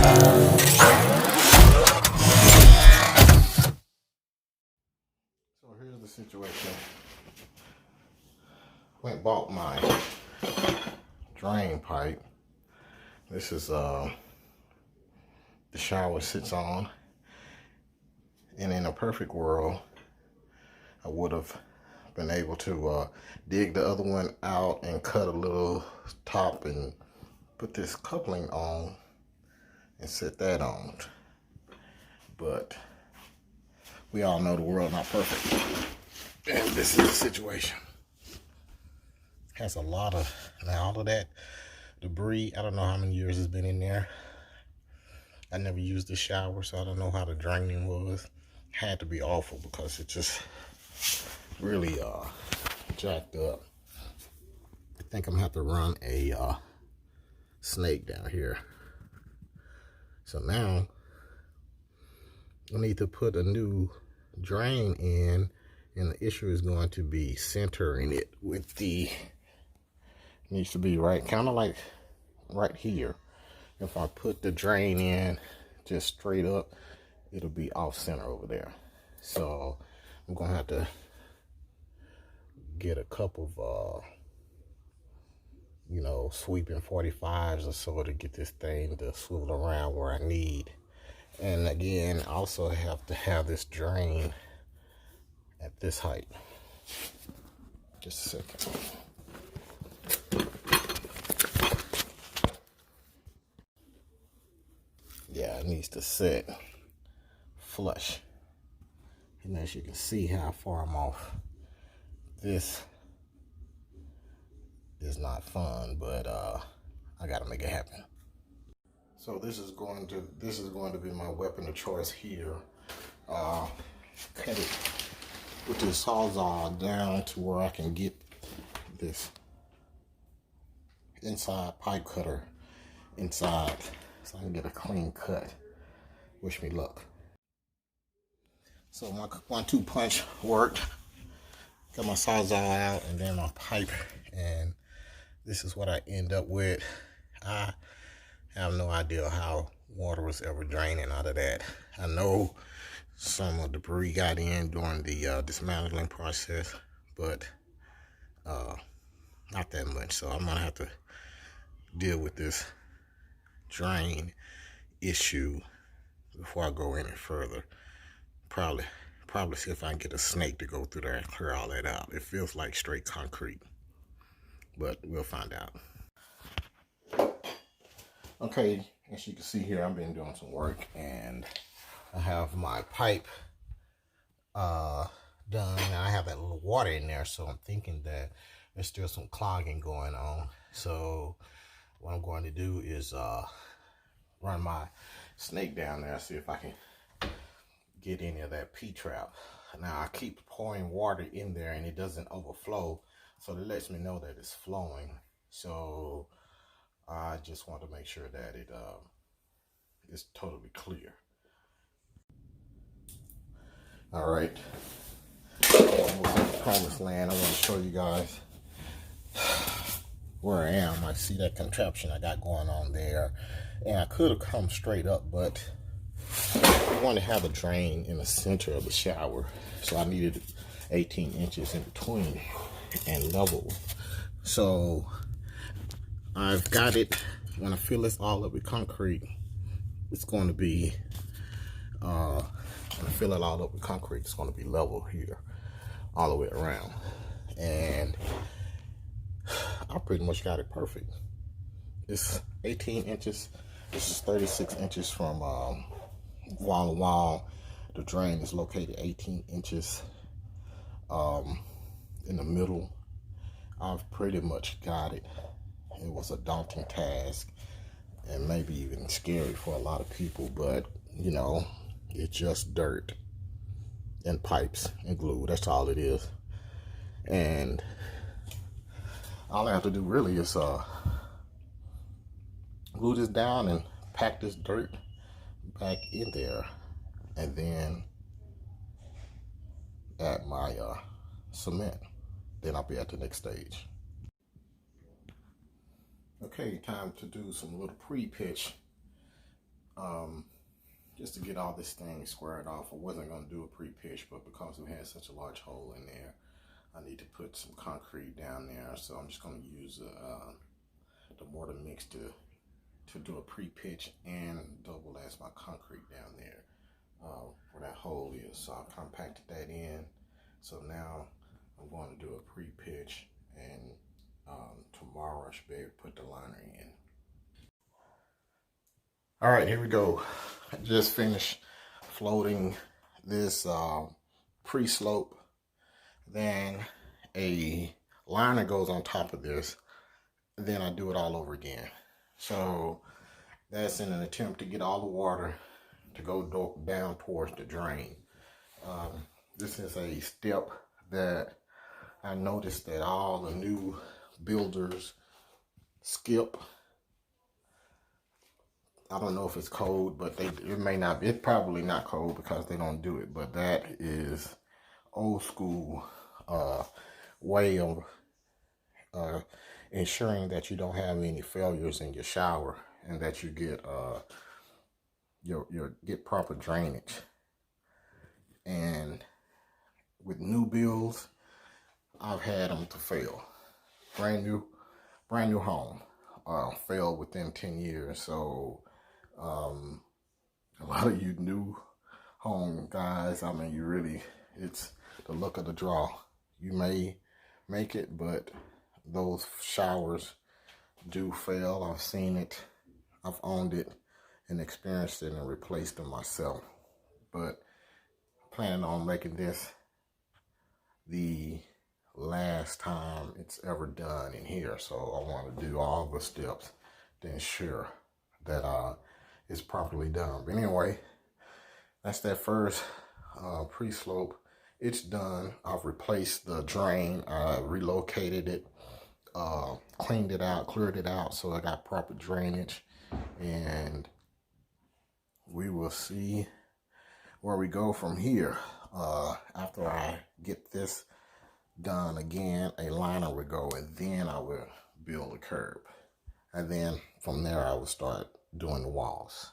So here's the situation. Went and bought my drain pipe. This is the shower sits on. And in a perfect world, I would have been able to dig the other one out and cut a little top and put this coupling on and set that on. But we all know the world not perfect. And this is the situation. Has a lot of, now all of that debris, I don't know how many years it's been in there. I never used the shower, so I don't know how the draining was. Had to be awful because it just really jacked up. I think I'm gonna have to run a snake down here. So now I need to put a new drain in, and the issue is going to be centering it with the, needs to be right, kind of like right here. If I put the drain in just straight up, it'll be off center over there. So I'm gonna have to get a couple of you know, sweeping 45s or so to get this thing to swivel around where I need. And again, I also have to have this drain at this height. Just a second. Yeah, it needs to sit flush. And as you can see how far I'm off, this is not fun, but I gotta make it happen. So this is going to be my weapon of choice here. Cut it with this sawzall down to where I can get this inside pipe cutter inside, so I can get a clean cut. Wish me luck. So my 1-2 punch worked. Got my sawzall out and then my pipe, and this is what I end up with. I have no idea how water was ever draining out of that. I know some of the debris got in during the dismantling process, but not that much. So I'm gonna have to deal with this drain issue before I go any further. Probably see if I can get a snake to go through there and clear all that out. It feels like straight concrete, but we'll find out. Okay, as you can see here, I've been doing some work and I have my pipe done. I have that little water in there, so I'm thinking that there's still some clogging going on. So what I'm going to do is run my snake down there, see if I can get any of that P-trap. Now I keep pouring water in there and it doesn't overflow, so it lets me know that it's flowing. So I just want to make sure that it is totally clear. All right, almost at the promised land. I want to show you guys where I am. I see that contraption I got going on there, and I could have come straight up, but I want to have a drain in the center of the shower, so I needed 18 inches in between and level. So I've got it. When I fill this all up with concrete, it's going to be when I fill it all up with concrete, it's going to be level here all the way around, and I pretty much got it perfect. It's 18 inches. This is 36 inches from wall to wall. The drain is located 18 inches in the middle. I've pretty much got it. It was a daunting task and maybe even scary for a lot of people, but you know, it's just dirt and pipes and glue. That's all it is. And all I have to do really is glue this down and pack this dirt back in there, and then add my cement. Then I'll be at the next stage. Okay, time to do some little pre-pitch just to get all this thing squared off. I wasn't going to do a pre-pitch, but because we had such a large hole in there, I need to put some concrete down there. So I'm just going to use the mortar mix to do a pre-pitch and double as my concrete down there where that hole is. So I compacted that in. So now I'm going to do a pre-pitch, and tomorrow I should be able to put the liner in. All right, here we go. I just finished floating this pre-slope. Then a liner goes on top of this. Then I do it all over again. So that's in an attempt to get all the water to go down towards the drain. This is a step that I noticed that all the new builders skip. I don't know if it's code, but it may not be. It's probably not code because they don't do it. But that is old school way of ensuring that you don't have any failures in your shower and that you get get proper drainage. And with new builds, I've had them to fail. Brand new home failed within 10 years. So a lot of you new home guys, I mean, it's the luck of the draw. You may make it, but those showers do fail. I've seen it, I've owned it and experienced it and replaced them myself. But planning on making this the last time it's ever done in here. So I want to do all the steps to ensure that it's properly done. But anyway, that's that first pre-slope. It's done. I've replaced the drain. I relocated it, cleaned it out, cleared it out so I got proper drainage. And we will see where we go from here. After I get this done again, a liner will go, and then I will build a curb. And then from there I will start doing the walls.